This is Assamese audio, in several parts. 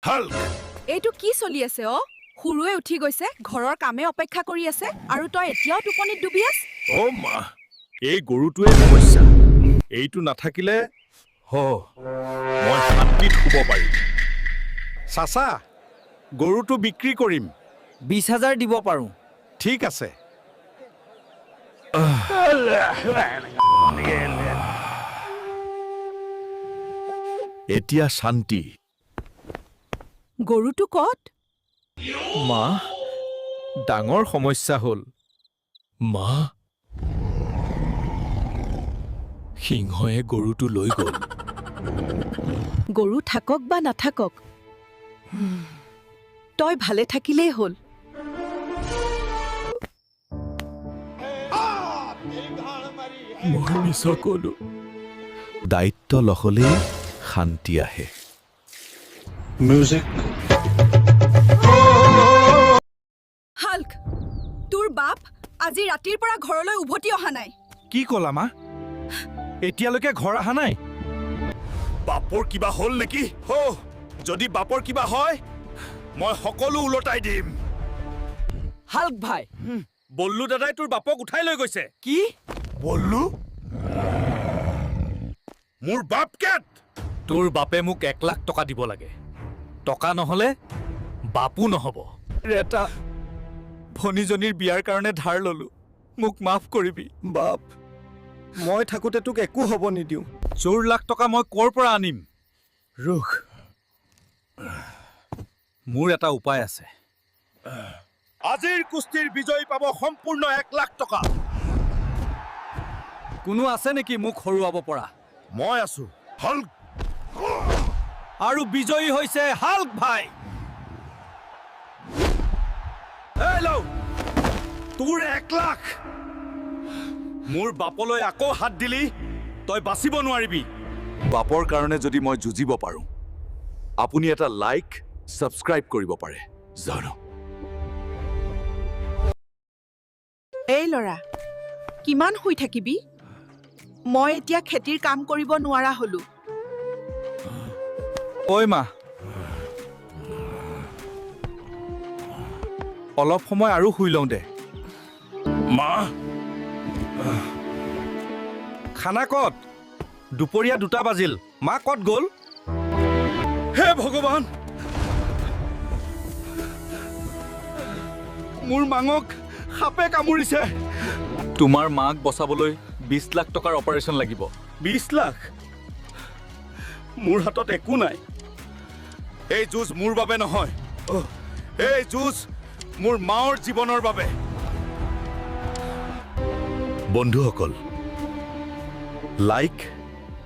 হাল্ক এইটো কি চলি আছে হুৰুৱে উঠি গৈছে ঘৰৰ কামে অপেক্ষা কৰি আছে আৰু তই এতিয়াও টোপনিত ডুবি আছ মা এই গৰুটোৱে সমস্যা এইটো নাথাকিলে মই শান্তিত শুব পাৰিম চাচা গৰুটো বিক্ৰী কৰিম 20,000 দিব পাৰোঁ ঠিক আছে এতিয়া শান্তি গৰুটো ক'ত মা ডাঙৰ সমস্যা হ'ল মা সিংহই গৰুটো লৈ গ'ল গৰু থাকক বা নাথাকক তই ভালে থাকিলেই হ'ল মই মিছা ক'লো দায়িত্ব ল'লেই শান্তি আহে হাল্ক তোৰ বাপ আজি ৰাতিৰ পৰা ঘৰলৈ উভতি অহা নাই কি ক'লা মা এতিয়ালৈকে ঘৰ অহা নাই বাপৰ কিবা হ'ল নেকি যদি বাপৰ কিবা হয় মই সকলো ওলটাই দিম হাল্ক ভাই বল্লু দাদাই তোৰ বাপক উঠাই লৈ গৈছে কি বল্লু মোৰ বাপ কেট তোৰ বাপে মোক 1 লাখ টকা দিব লাগে টকা নহ'লে বাপু নহ'ব ৰেটা ভনীজনীৰ বিয়াৰ কাৰণে ধাৰ ল'লো মোক মাফ কৰিবি বাপ মই থাকোঁতে তোক একো হ'ব নিদিওঁ 4 লাখ টকা মই ক'ৰ পৰা আনিম ৰুখ মোৰ এটা উপায় আছে আজিৰ কুস্তিৰ বিজয়ী পাব সম্পূৰ্ণ 1 লাখ টকা কোনো আছে নেকি মোক হৰুৱাব পৰা মই আছো হাল্ক আৰু বিজয়ী হৈছে হাল্ক ভাই এই লও তোৰ 1 লাখ মোৰ বাপলৈ আকৌ হাত দিলি তই বাচিব নোৱাৰিবি বাপৰ কাৰণে যদি মই যুঁজিব পাৰোঁ আপুনি এটা লাইক সাবস্ক্ৰাইব কৰিব পাৰে জানো এই ল'ৰা কিমান শুই থাকিবি মই এতিয়া খেতিৰ কাম কৰিব নোৱাৰা হলো ঐ মা অলপ সময় আৰু শুই লওঁ দে মা খানা ক'ত দুপৰীয়া 2টা বাজিল মা ক'ত গ'ল হে ভগৱান মোৰ মাঙক সাপে কামুৰিছে তোমাৰ মাক বচাবলৈ 20 লাখ টকাৰ অপাৰেশ্যন লাগিব 20 লাখ মোৰ হাতত একো নাই এই যুঁজ মোৰ বাবে নহয় এই যুঁজ মোৰ মাৰ জীৱনৰ বাবে বন্ধুসকল লাইক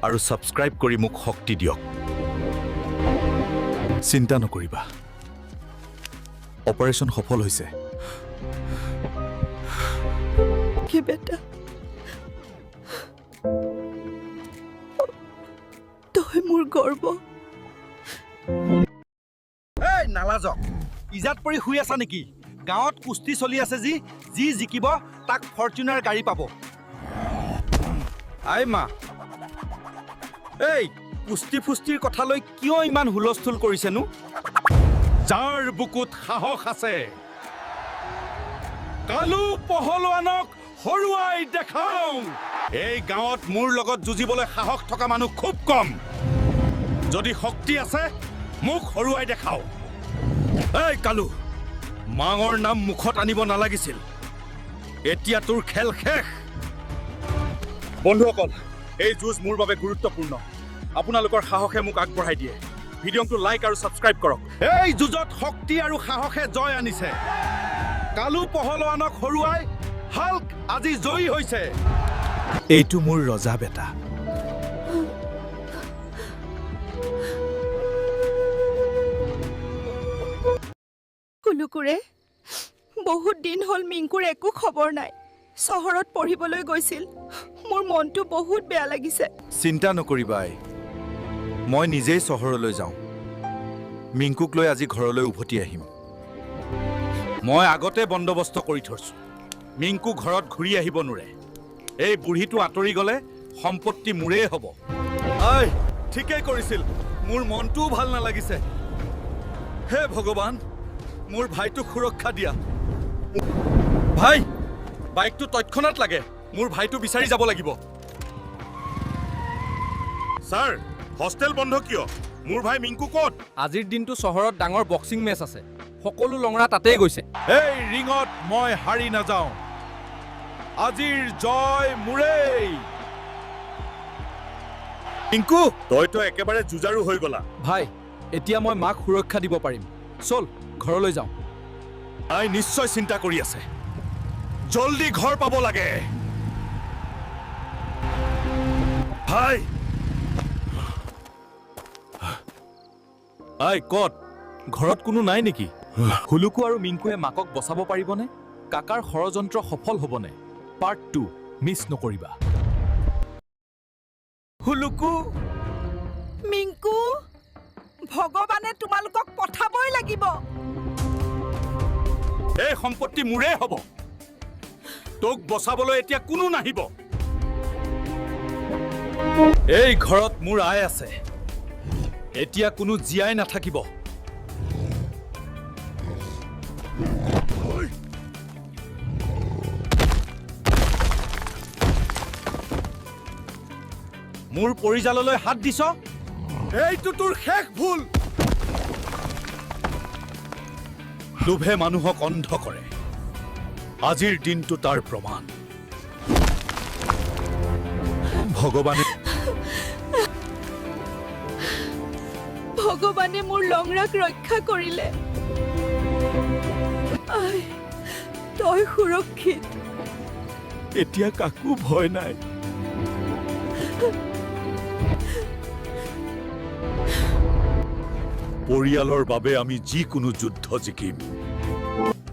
আৰু সাবস্ক্ৰাইব কৰি মোক শক্তি দিয়ক চিন্তা নকৰিবা অপাৰেশ্যন সফল হৈছে কি বেটা তই মোৰ গৰ্ব এই নালাজক ইজাত পৰি শুই আছা নেকি গাঁৱত কুস্তি চলি আছে যি জিকিব তাক ফৰ্চুনাৰ গাড়ী পাব আই মা এই কুস্তি ফুস্তিৰ কথালৈ কিয় ইমান হুলস্থুল কৰিছেনো যাৰ বুকুত সাহস আছে কালু পহলৱানক হৰুৱাই দেখাও এই গাঁৱত মোৰ লগত যুঁজিবলৈ সাহস থকা মানুহ খুব কম যদি শক্তি আছে মোক হৰুৱাই দেখাও এই কালু মাঙৰ নাম মুখত আনিব নালাগিছিল এতিয়া তোৰ খেল শেষ বন্ধুসকল এই যুঁজ মোৰ বাবে গুৰুত্বপূৰ্ণ আপোনালোকৰ সাহসে মোক আগবঢ়াই দিয়ে ভিডিঅ'টো লাইক আৰু সাবস্ক্ৰাইব কৰক এই যুঁজত শক্তি আৰু সাহসে জয় আনিছে কালু পহলৱানক হৰুৱাই হাল্ক আজি জয়ী হৈছে এইটো মোৰ ৰজা বেটা কুলুকুৰে বহুত দিন হ'ল মিংকুৰ একো খবৰ নাই চহৰত পঢ়িবলৈ গৈছিল মোৰ মনটো বহুত বেয়া লাগিছে চিন্তা নকৰিবা আই মই নিজেই চহৰলৈ যাওঁ মিংকুক লৈ আজি ঘৰলৈ উভতি আহিম মই আগতে বন্দবস্ত কৰি থৈছো মিংকু ঘৰত ঘূৰি আহিব নোৱাৰে এই বুঢ়ীটো আঁতৰি গ'লে সম্পত্তি মোৰেই হ'ব ঠিকেই কৰিছিল মোৰ মনটোও ভাল নালাগিছে হে ভগৱান, মোৰ ভাইটোক সুৰক্ষা দিয়া। ভাই, বাইকটো তৎক্ষণাত লাগে। মোৰ ভাইটো বিচাৰি যাব লাগিব। ছাৰ, হোষ্টেল বন্ধ কিয়? মোৰ ভাই মিংকু ক'ত? আজিৰ দিনটো চহৰত ডাঙৰ বক্সিং মেচ আছে। সকলো লংৰা তাতেই গৈছে। এই ৰিঙত মই হাৰি নাযাওঁ। আজিৰ জয় মোৰেই। মিংকু, তইতো একেবাৰে যুঁজাৰু হৈ গলা। ভাই, এতিয়া মই মাক সুৰক্ষা দিব পাৰিম। চল, ঘৰলৈ যাওঁ। তাই নিশ্চয় চিন্তা কৰি আছে। জলদি ঘৰ পাব লাগে। ভাই, আই ক'ত? ঘৰত কোনো নাই নেকি? হুলুকু আৰু মিংকুৱে মাকক বচাব পাৰিবনে? কাকাৰ ষড়যন্ত্ৰ সফল হ'বনে? পাৰ্ট 2 মিছ নকৰিবা। হুলুকু, মিংকু, ভগৱানে তোমালোকক পঠাবই লাগিব। এই সম্পত্তি মোৰে হ'ব। তোক বচাবলৈ এতিয়া কোনো নাহিব। এই ঘৰত মোৰ আই আছে। এতিয়া কোনো জীয়াই নাথাকিব। মোৰ পৰিয়াললৈ হাত দিছ? এইটো তোৰ শেষ ভুল। লোভে মানুহক অন্ধ কৰে। আজিৰ দিনটো তাৰ প্ৰমাণ। ভগৱানে মোৰ লংৰাক ৰক্ষা কৰিলে। আই, তই সুৰক্ষিত। এতিয়া কাকো ভয় নাই। পৰিয়ালৰ বাবে আমি যিকোনো যুদ্ধ জিকিম।